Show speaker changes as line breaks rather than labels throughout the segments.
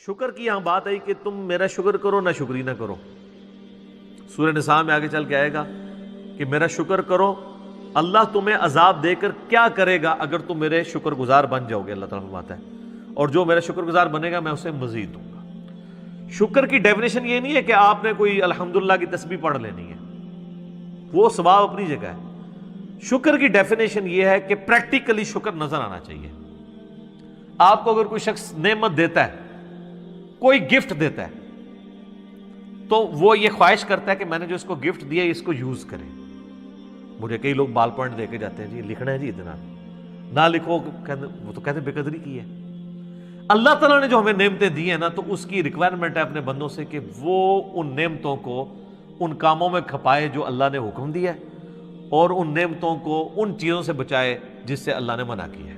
شکر کی یہاں بات آئی کہ تم میرا شکر کرو نہ شکری نہ کرو. سورہ نساء میں آگے چل کے آئے گا کہ میرا شکر کرو، اللہ تمہیں عذاب دے کر کیا کرے گا اگر تم میرے شکر گزار بن جاؤ گے. اللہ تعالیٰ فرماتا ہے اور جو میرا شکر گزار بنے گا میں اسے مزید دوں گا. شکر کی ڈیفینیشن یہ نہیں ہے کہ آپ نے کوئی الحمدللہ کی تسبیح پڑھ لینی ہے، وہ ثواب اپنی جگہ ہے. شکر کی ڈیفینیشن یہ ہے کہ پریکٹیکلی شکر نظر آنا چاہیے. آپ کو اگر کوئی شخص نعمت دیتا ہے، کوئی گفٹ دیتا ہے، تو وہ یہ خواہش کرتا ہے کہ میں نے جو اس کو گفٹ دیا اس کو یوز کرے. مجھے کئی لوگ بال پوائنٹ دے کے جاتے ہیں، جی لکھنا ہے جی اتنا، نہ لکھو، وہ تو کہتے ہیں بے قدری کی ہے. اللہ تعالیٰ نے جو ہمیں نعمتیں دی ہیں نا، تو اس کی ریکوائرمنٹ ہے اپنے بندوں سے کہ وہ ان نعمتوں کو ان کاموں میں کھپائے جو اللہ نے حکم دیا ہے، اور ان نعمتوں کو ان چیزوں سے بچائے جس سے اللہ نے منع کیا ہے.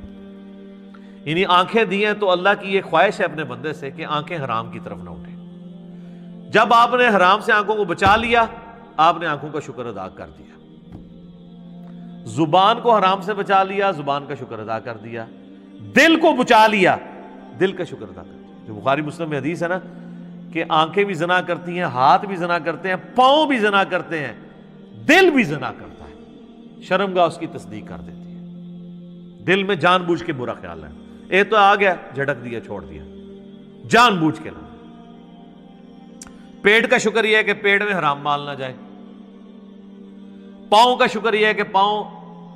یعنی آنکھیں دی ہیں تو اللہ کی یہ خواہش ہے اپنے بندے سے کہ آنکھیں حرام کی طرف نہ اٹھیں. جب آپ نے حرام سے آنکھوں کو بچا لیا، آپ نے آنکھوں کا شکر ادا کر دیا. زبان کو حرام سے بچا لیا، زبان کا شکر ادا کر دیا. دل کو بچا لیا، دل کا شکر ادا کر دیا. جو بخاری مسلم میں حدیث ہے نا کہ آنکھیں بھی زنا کرتی ہیں، ہاتھ بھی زنا کرتے ہیں، پاؤں بھی زنا کرتے ہیں، دل بھی زنا کرتا ہے، شرمگاہ اس کی تصدیق کر دیتی ہے. دل میں جان بوجھ کے برا خیال ہے، اے تو آ گیا جھٹک دیا چھوڑ دیا، جان بوجھ کے نہ. پیٹ کا شکر یہ ہے کہ پیٹ میں حرام مال نہ جائے. پاؤں کا شکر یہ ہے کہ پاؤں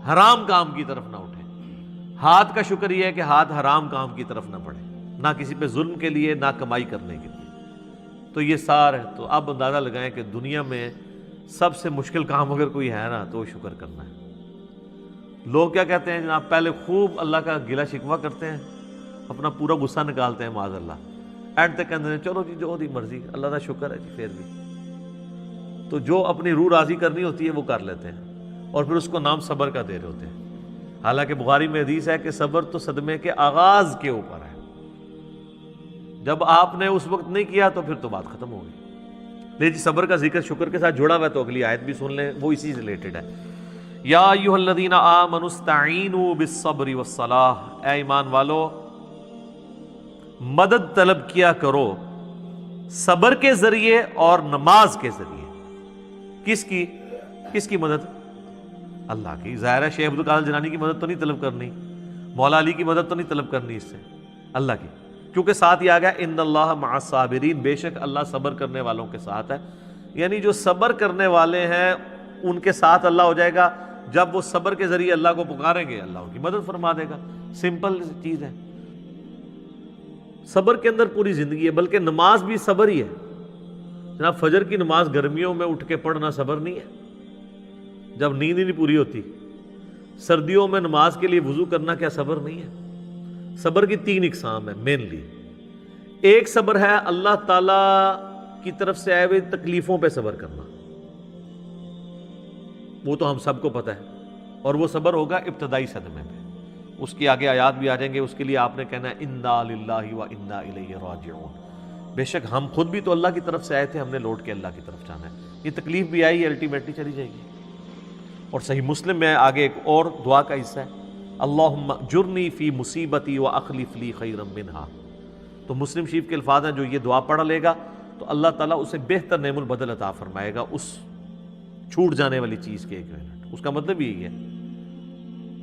حرام کام کی طرف نہ اٹھے. ہاتھ کا شکر یہ ہے کہ ہاتھ حرام کام کی طرف نہ بڑھے، نہ کسی پہ ظلم کے لیے نہ کمائی کرنے کے لیے. تو یہ سار ہے. تو اب اندازہ لگائیں کہ دنیا میں سب سے مشکل کام اگر کوئی ہے نا تو وہ شکر کرنا ہے. لوگ کیا کہتے ہیں جناب، پہلے خوب اللہ کا گلہ شکوہ کرتے ہیں، اپنا پورا غصہ نکالتے ہیں معاذ اللہ، اینڈ تک کہتے ہیں چلو جی جو دی مرضی، اللہ کا شکر ہے جی. پھر بھی تو جو اپنی روح راضی کرنی ہوتی ہے وہ کر لیتے ہیں، اور پھر اس کو نام صبر کا دے رہے ہوتے ہیں. حالانکہ بخاری میں حدیث ہے کہ صبر تو صدمے کے آغاز کے اوپر ہے. جب آپ نے اس وقت نہیں کیا تو پھر تو بات ختم ہو گئی. لے جی، صبر کا ذکر شکر کے ساتھ جڑا ہوا ہے تو اگلی آیت بھی سن لیں، وہ اسی سے ریلیٹڈ ہے. یا ایھا الذین آمنوا استعینوا بالصبر والصلاۃ، اے ایمان والو مدد طلب کیا کرو صبر کے ذریعے اور نماز کے ذریعے. کس کی مدد؟ اللہ کی. ظاہر ہے شیخ عبدالقادر جیلانی کی مدد تو نہیں طلب کرنی، مولا علی کی مدد تو نہیں طلب کرنی، اس سے اللہ کی. کیونکہ ساتھ ہی آ گیا ان اللہ مع الصابرین، بے شک اللہ صبر کرنے والوں کے ساتھ ہے. یعنی جو صبر کرنے والے ہیں ان کے ساتھ اللہ ہو جائے گا. جب وہ صبر کے ذریعے اللہ کو پکاریں گے اللہ ان کی مدد فرما دے گا. سمپل چیز ہے. صبر کے اندر پوری زندگی ہے. بلکہ نماز بھی صبر ہی ہے جناب. فجر کی نماز گرمیوں میں اٹھ کے پڑھنا صبر نہیں ہے جب نیند ہی نہیں پوری ہوتی. سردیوں میں نماز کے لیے وضو کرنا کیا صبر نہیں ہے؟ صبر کی 3 اقسام ہے مینلی. ایک صبر ہے اللہ تعالی کی طرف سے آئے ہوئے تکلیفوں پہ صبر کرنا، وہ تو ہم سب کو پتہ ہے، اور وہ صبر ہوگا ابتدائی صدمے پہ. اس کی آگے آیات بھی آ جائیں گے. اس کے لیے آپ نے کہنا ہے انا للہ و انا الیہ راجعون. بے شک ہم خود بھی تو اللہ کی طرف سے آئے تھے، ہم نے لوٹ کے اللہ کی طرف جانا ہے. یہ تکلیف بھی آئی، الٹیمیٹلی چلی جائے گی. اور صحیح مسلم میں آگے ایک اور دعا کا حصہ ہے، اللہم اجرنی فی مصیبتی واخلف لی خیرا منہا. تو مسلم شریف کے الفاظ ہیں، جو یہ دعا پڑھ لے گا تو اللہ تعالیٰ اسے بہتر نعم البدل عطا فرمائے گا اس چھوٹ جانے والی چیز کے ایکویولنٹ. اس کا مطلب یہی ہے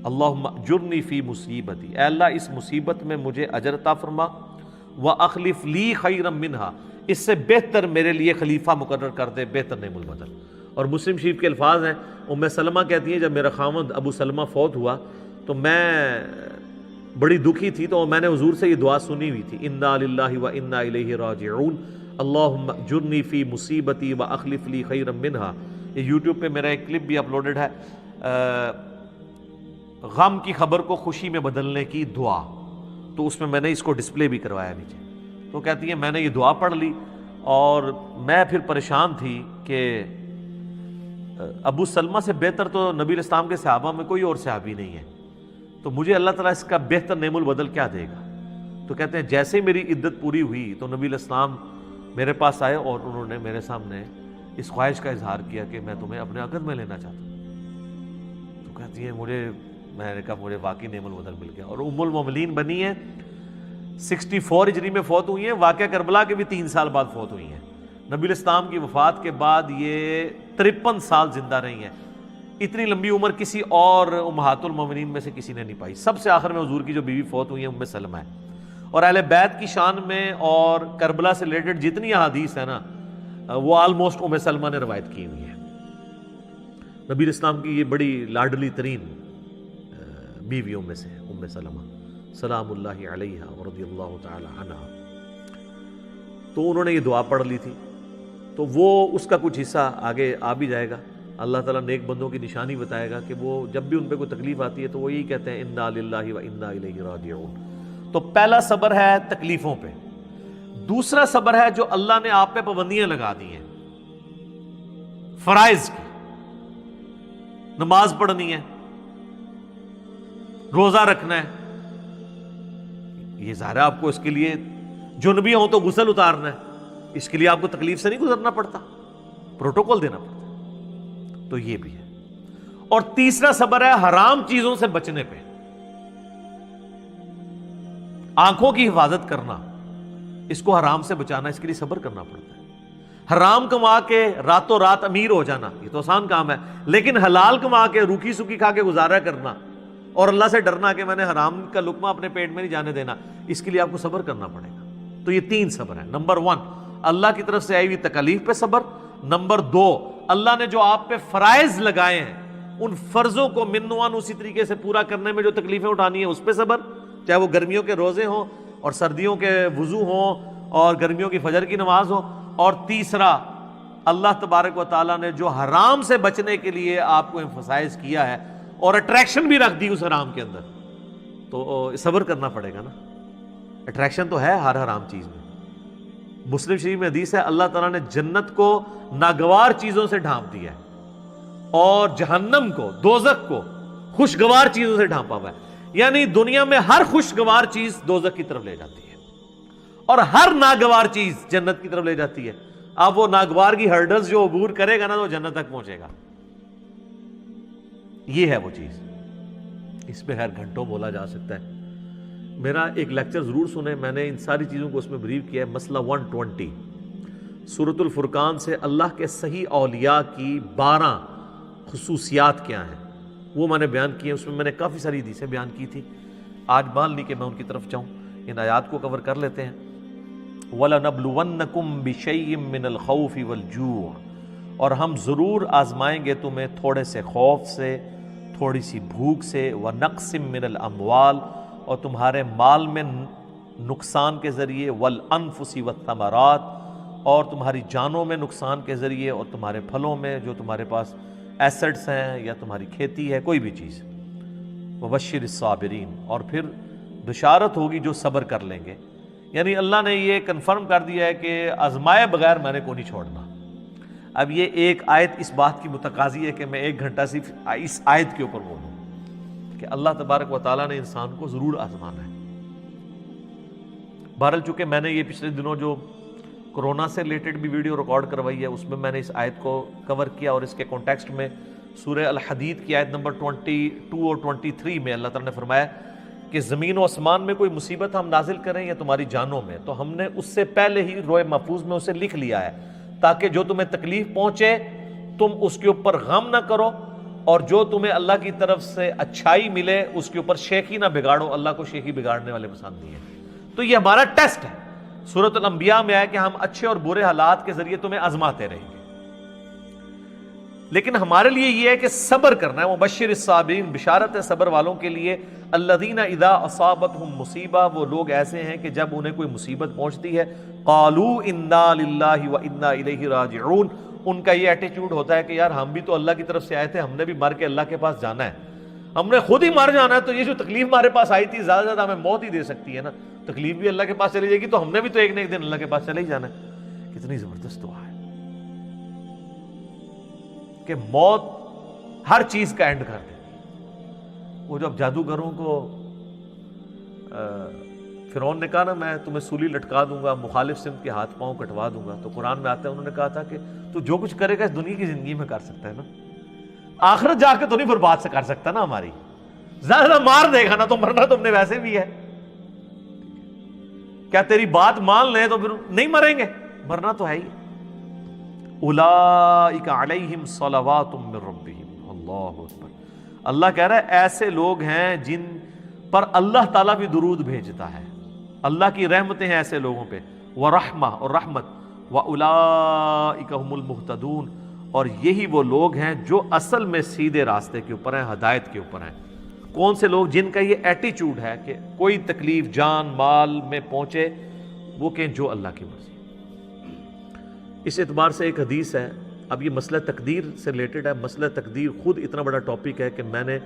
اللہم اجرنی فی مصیبتی، اے اللہ اس مصیبت میں مجھے اجر عطا فرما، واخلف لی خیرا منہا، اس سے بہتر میرے لیے خلیفہ مقرر کر دے، بہتر نعم البدل. اور مسلم شریف کے الفاظ ہیں، ام سلمہ کہتی ہیں جب میرا خاوند ابو سلمہ فوت ہوا تو میں بڑی دکھی تھی، تو میں نے حضور سے یہ دعا سنی ہوئی تھی، انا للہ و انا الیہ راجعون اللہم اجرنی فی مصیبتی واخلف لی خیرا منہا. یہ یوٹیوب پہ میرا ایک کلپ بھی اپلوڈڈ ہے، غم کی خبر کو خوشی میں بدلنے کی دعا. تو اس میں نے اس کو ڈسپلے بھی کروایا نیچے. تو کہتی ہیں میں نے یہ دعا پڑھ لی اور میں پھر پریشان تھی کہ ابو سلمہ سے بہتر تو نبی الاسلام کے صحابہ میں کوئی اور صحابی نہیں ہے، تو مجھے اللہ تعالیٰ اس کا بہتر نعم البدل کیا دے گا. تو کہتے ہیں جیسے میری عدت پوری ہوئی تو نبی الاسلام میرے پاس آئے اور انہوں نے میرے سامنے اس خواہش کا اظہار کیا کہ میں تمہیں اپنے عقد میں لینا چاہتا ہوں. تو کہتی ہیں میں نے کہا مجھے واقعی نعم البدل مل گیا. اور ام المومنین بنی ہے 64 ہجری میں فوت ہوئی ہیں، واقعہ کربلا کے بھی 3 سال بعد فوت ہوئی ہیں۔ نبی الاسلام کی وفات کے بعد یہ 53 سال زندہ رہی ہیں۔ اتنی لمبی عمر کسی اور امہات المومنین میں سے کسی نے نہیں پائی۔ سب سے آخر میں حضور کی جو بیوی فوت ہوئی ہیں ام سلمہ ہے۔ اور اہل بیت کی شان میں اور کربلا سے ریلیٹڈ جتنی احادیث ہیں نا وہ آلموسٹ ام سلمہ نے روایت کی ہوئی ہے۔ نبی الاسلام کی یہ بڑی لاڈلی ترین بیویوں میں سے ام سلمہ سلام اللہ علیہا ورضی اللہ تعالی عنہا۔ تو انہوں نے یہ دعا پڑھ لی تھی، تو وہ اس کا کچھ حصہ آگے آ بھی جائے گا۔ اللہ تعالیٰ نیک بندوں کی نشانی بتائے گا کہ وہ جب بھی ان پہ کوئی تکلیف آتی ہے تو وہ یہی کہتے ہیں انا للہ و انا الیہ راجعون۔ تو پہلا صبر ہے تکلیفوں پہ، دوسرا صبر ہے جو اللہ نے آپ پہ پابندیاں لگا دی ہیں فرائض کی، نماز پڑھنی ہے، روزہ رکھنا ہے، یہ ظاہر ہے آپ کو اس کے لیے جنبی ہوں تو غسل اتارنا ہے، اس کے لیے آپ کو تکلیف سے نہیں گزرنا پڑتا، پروٹوکول دینا پڑتا ہے، تو یہ بھی ہے۔ اور تیسرا صبر ہے حرام چیزوں سے بچنے پہ، آنکھوں کی حفاظت کرنا، اس کو حرام سے بچانا، اس کے لیے صبر کرنا پڑتا ہے۔ حرام کما کے راتوں رات امیر ہو جانا یہ تو آسان کام ہے، لیکن حلال کما کے روکھی سوکھی کھا کے گزارا کرنا اور اللہ سے ڈرنا کہ میں نے حرام کا لقمہ اپنے پیٹ میں نہیں جانے دینا، اس کے لیے آپ کو صبر کرنا پڑے گا۔ تو یہ 3 صبر ہے۔ نمبر 1 اللہ کی طرف سے آئی ہوئی تکالیف پہ صبر، نمبر 2 اللہ نے جو آپ پہ فرائض لگائے ہیں ان فرضوں کو منوان اسی طریقے سے پورا کرنے میں جو تکلیفیں اٹھانی ہیں اس پہ صبر، چاہے وہ گرمیوں کے روزے ہوں اور سردیوں کے وضو ہوں اور گرمیوں کی فجر کی نماز ہو، اور تیسرا اللہ تبارک و تعالیٰ نے جو حرام سے بچنے کے لیے آپ کو ایمفسائز کیا ہے اور اٹریکشن بھی رکھ دی اس حرام کے اندر، تو صبر کرنا پڑے گا نا۔ اٹریکشن تو ہے ہر حرام چیز میں۔ مسلم شریف میں حدیث ہے اللہ تعالیٰ نے جنت کو ناگوار چیزوں سے ڈھانپ دیا ہے اور جہنم کو، دوزخ کو خوشگوار چیزوں سے ڈھانپا ہوا ہے، یعنی دنیا میں ہر خوشگوار چیز دوزخ کی طرف لے جاتی ہے اور ہر ناگوار چیز جنت کی طرف لے جاتی ہے۔ اب وہ ناگوار کی ہرڈلز جو عبور کرے گا نا تو جنت تک پہنچے گا، یہ ہے وہ چیز۔ اس پہ خیر گھنٹوں بولا جا سکتا ہے، میرا ایک لیکچر ضرور سنیں، میں نے ان ساری چیزوں کو اس میں بریف کیا ہے۔ مسئلہ 120 سورۃ الفرقان سے اللہ کے صحیح اولیاء کی 12 خصوصیات کیا ہیں وہ میں نے بیان کیے، اس میں میں نے کافی ساری حدیثیں بیان کی تھی، آج مان لی کہ میں ان کی طرف جاؤں، ان آیات کو کور کر لیتے ہیں۔ وَلَنَبْلُوَنَّكُمْ بِشَيْءٍ مِّنَ الْخَوْفِ وَالْجُوعِ، اور ہم ضرور آزمائیں گے تمہیں تھوڑے سے خوف سے، تھوڑی سی بھوک سے، وَنَقْصٍ مِّنَ الْأَمْوَالِ، اور تمہارے مال میں نقصان کے ذریعے، وَالْأَنفُسِ وَالثَّمَرَاتِ، اور تمہاری جانوں میں نقصان کے ذریعے، اور تمہارے پھلوں میں جو تمہارے پاس ایسٹس ہیں یا تمہاری کھیتی ہے، کوئی بھی چیز۔ وَبَشِّرِ الصَّابِرِينَ، اور پھر بشارت ہوگی جو صبر کر لیں گے، یعنی اللہ نے یہ کنفرم کر دیا ہے کہ آزمائے بغیر میں نے کو نہیں چھوڑنا۔ اب یہ ایک آیت اس بات کی متقاضی ہے کہ میں 1 گھنٹہ صرف اس آیت کے اوپر بولوں کہ اللہ تبارک و تعالیٰ نے انسان کو ضرور آزمانا ہے۔ بہرحال چونکہ میں نے یہ پچھلے دنوں جو کورونا سے ریلیٹڈ بھی ویڈیو ریکارڈ کروائی ہے اس میں میں نے اس آیت کو کور کیا، اور اس کے کانٹیکسٹ میں سورہ الحدید کی آیت نمبر 22 اور 23 میں اللہ تعالیٰ نے فرمایا کہ زمین و آسمان میں کوئی مصیبت ہم نازل کریں یا تمہاری جانوں میں تو ہم نے اس سے پہلے ہی روئے محفوظ میں اسے لکھ لیا ہے، تاکہ جو تمہیں تکلیف پہنچے تم اس کے اوپر غم نہ کرو، اور جو تمہیں اللہ کی طرف سے اچھائی ملے اس کے اوپر شیخی نہ بگاڑو، اللہ کو شیخی بگاڑنے والے پسند نہیں ہیں۔ تو یہ ہمارا ٹیسٹ ہے، سورۃ الانبیاء میں ہے کہ ہم اچھے اور برے حالات کے ذریعے تمہیں آزماتے رہیں گے، لیکن ہمارے لیے یہ ہے کہ صبر کرنا ہے۔ مبشر الصابرین، بشارت ہے صبر والوں کے لیے۔ الذین اذا اصابتہم مصیبہ، وہ لوگ ایسے ہیں کہ جب انہیں کوئی مصیبت پہنچتی ہے، قالوا انا للہ وانا الیہ راجعون، ان کا یہ ایٹیچیوڈ ہوتا ہے کہ یار ہم بھی تو اللہ کی طرف سے آئے تھے، ہم نے بھی مر کے اللہ کے پاس جانا ہے، ہم نے خود ہی مر جانا ہے، تو یہ جو تکلیف ہمارے پاس آئی تھی زیادہ سے زیادہ ہمیں موت ہی دے سکتی ہے نا، تکلیف بھی اللہ کے پاس چلی جائے گی تو ہم نے بھی تو ایک نہ ایک دن اللہ کے پاس چلے ہی جانا ہے۔ کتنی زبردست دعا ہے کہ موت ہر چیز کا اینڈ کر دے۔ وہ جب جادوگروں کو فرعون نے کہا نا میں تمہیں سولی لٹکا دوں گا، مخالف سمت کے ہاتھ پاؤں کٹوا دوں گا، تو قرآن میں آتا ہے انہوں نے کہا تھا کہ تو جو کچھ کرے گا اس دنیا کی زندگی میں کر سکتا ہے نا، آخرت جا کے تو نہیں برباد سے کر سکتا نا ہماری، زیادہ مار دے گا نا تو مرنا تم نے ویسے بھی ہے۔ کیا تیری بات مان لیں تو پھر نہیں مریں گے؟ مرنا تو ہے ہی۔ اولئک علیہم صلوات من ربہم، اللہ اکبر۔ اللہ کہہ رہا ہے ایسے لوگ ہیں جن پر اللہ تعالیٰ بھی درود بھیجتا ہے، اللہ کی رحمتیں ہیں ایسے لوگوں پہ، ورحمہ اور رحمت، واولئک هم المہتدون، اور یہی وہ لوگ ہیں جو اصل میں سیدھے راستے کے اوپر ہیں، ہدایت کے اوپر ہیں۔ کون سے لوگ؟ جن کا یہ ایٹیچیوڈ ہے کہ کوئی تکلیف جان مال میں پہنچے وہ کہیں جو اللہ کی مرضی۔ اس اعتبار سے ایک حدیث ہے، اب یہ مسئلہ تقدیر سے ریلیٹڈ ہے۔ مسئلہ تقدیر خود اتنا بڑا ٹاپک ہے کہ میں نے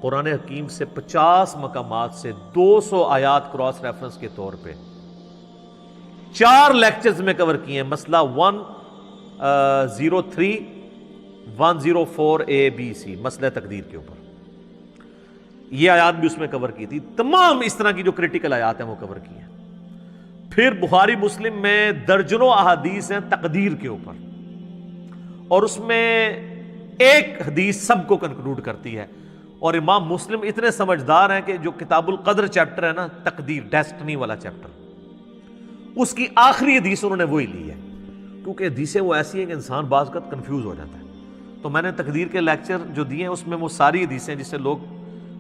قرآن حکیم سے 50 مقامات سے 200 آیات کراس ریفرنس کے طور پہ 4 لیکچرز میں کور کیے ہیں۔ مسئلہ 103 104 ABC، مسئلہ تقدیر کے اوپر یہ آیات بھی اس میں کور کی تھی۔ تمام اس طرح کی جو کریٹیکل آیات ہیں وہ کور کی ہیں۔ پھر بخاری مسلم میں درجنوں احادیث ہیں تقدیر کے اوپر، اور اس میں ایک حدیث سب کو کنکلوڈ کرتی ہے۔ اور امام مسلم اتنے سمجھدار ہیں کہ جو کتاب القدر چیپٹر ہے نا، تقدیر ڈیسٹنی والا چیپٹر، اس کی آخری حدیث انہوں نے وہی لی ہے، کیونکہ حدیثیں وہ ایسی ہیں کہ انسان بعض وقت کنفیوز ہو جاتا ہے۔ تو میں نے تقدیر کے لیکچر جو دیے ہیں اس میں وہ ساری حدیثیں جس سے لوگ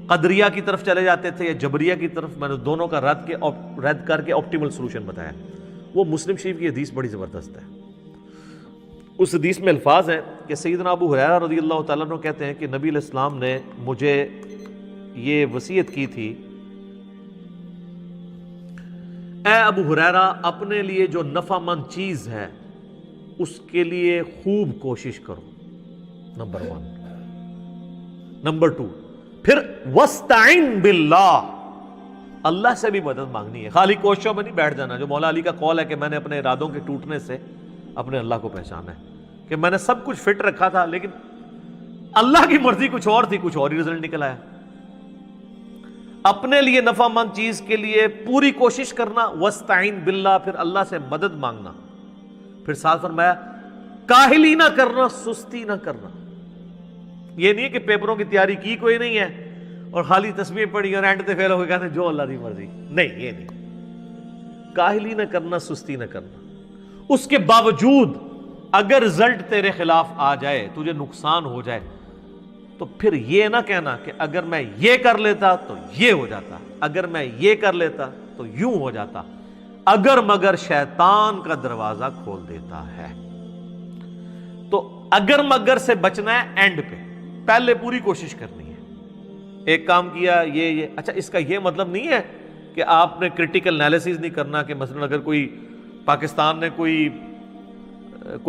قدریہ کی طرف چلے جاتے تھے یا جبریہ کی طرف، میں نے دونوں کا رد کر کے آپٹیمل سولوشن بتایا۔ وہ مسلم شریف کی حدیث بڑی زبردست ہے۔ اس حدیث میں الفاظ ہیں کہ سیدنا ابو ہریرہ رضی اللہ تعالیٰ عنہ کہتے ہیں کہ نبی علیہ السلام نے مجھے یہ وصیت کی تھی، اے ابو ہریرہ اپنے لیے جو نفع مند چیز ہے اس کے لیے خوب کوشش کرو، نمبر 1۔ نمبر 2، پھر وَاسْتَعِن بِاللَّهِ، اللہ سے بھی مدد مانگنی ہے، خالی کوششوں میں نہیں بیٹھ جانا۔ جو مولا علی کا قول ہے کہ میں نے اپنے ارادوں کے ٹوٹنے سے اپنے اللہ کو پہچانا ہے، کہ میں نے سب کچھ فٹ رکھا تھا لیکن اللہ کی مرضی کچھ اور تھی، کچھ اور ہی رزلٹ نکل آیا۔ اپنے لیے نفع مند چیز کے لیے پوری کوشش کرنا، وَاسْتَعِن بِاللَّهِ، پھر اللہ سے مدد مانگنا۔ پھر ساتھ فرمایا کاہلی نہ کرنا، سستی نہ کرنا۔ یہ نہیں کہ پیپروں کی تیاری کی کوئی نہیں ہے اور خالی تسبیح پڑھی اور اینڈ تے فیل ہو کے کہتے ہیں جو اللہ دی مرضی، نہیں، یہ نہیں۔ کاہلی نہ کرنا، سستی نہ کرنا۔ اس کے باوجود اگر رزلٹ تیرے خلاف آ جائے، تجھے نقصان ہو جائے، تو پھر یہ نہ کہنا کہ اگر میں یہ کر لیتا تو یہ ہو جاتا، اگر میں یہ کر لیتا تو یوں ہو جاتا، اگر مگر شیطان کا دروازہ کھول دیتا ہے۔ تو اگر مگر سے بچنا ہے اینڈ پہ، پہلے پوری کوشش کرنی ہے۔ ایک کام کیا یہ اچھا، اس کا یہ مطلب نہیں ہے کہ آپ نے کرٹیکل انالیسز نہیں کرنا، کہ مثلا اگر کوئی پاکستان نے کوئی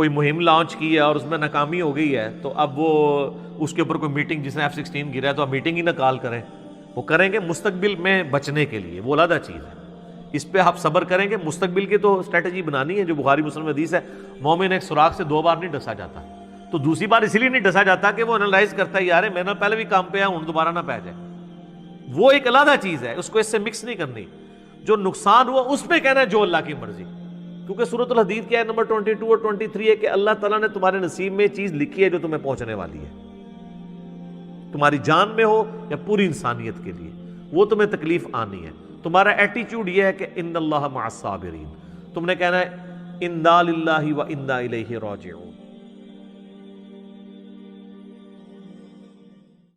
مہم لانچ کی ہے اور اس میں ناکامی ہو گئی ہے تو اب وہ اس کے اوپر کوئی میٹنگ، جس نے F-16 گرا ہے تو آپ میٹنگ ہی نہ کال کریں، وہ کریں گے مستقبل میں بچنے کے لیے، وہ علیحدہ چیز ہے۔ اس پہ آپ صبر کریں گے، مستقبل کی تو اسٹریٹجی بنانی ہے۔ جو بخاری مسلم حدیث ہے، مومن ایک سوراخ سے 2 بار نہیں ڈسا جاتا، تو دوسری بار اسی لیے نہیں ڈسا جاتا کہ وہ انالائز کرتا ہے یار میں نے پہلے بھی کام پہ ہوں دوبارہ نہ پہ جائے، وہ ایک علیحدہ چیز ہے، اس کو اس سے مکس نہیں کرنی۔ جو نقصان ہوا اس پہ کہنا ہے جو اللہ کی مرضی، کیونکہ سورۃ الحدید کیا ہے نمبر 22 اور 23 ہے کہ اللہ تعالیٰ نے تمہارے نصیب میں چیز لکھی ہے جو تمہیں پہنچنے والی ہے، تمہاری جان میں ہو یا پوری انسانیت کے لیے، وہ تمہیں تکلیف آنی ہے۔ تمہارا ایٹیچیوڈ یہ ہے کہ ان اللہ مع الصابرین، تم نے کہنا ہے انا للہ و انا الیہ راجعون۔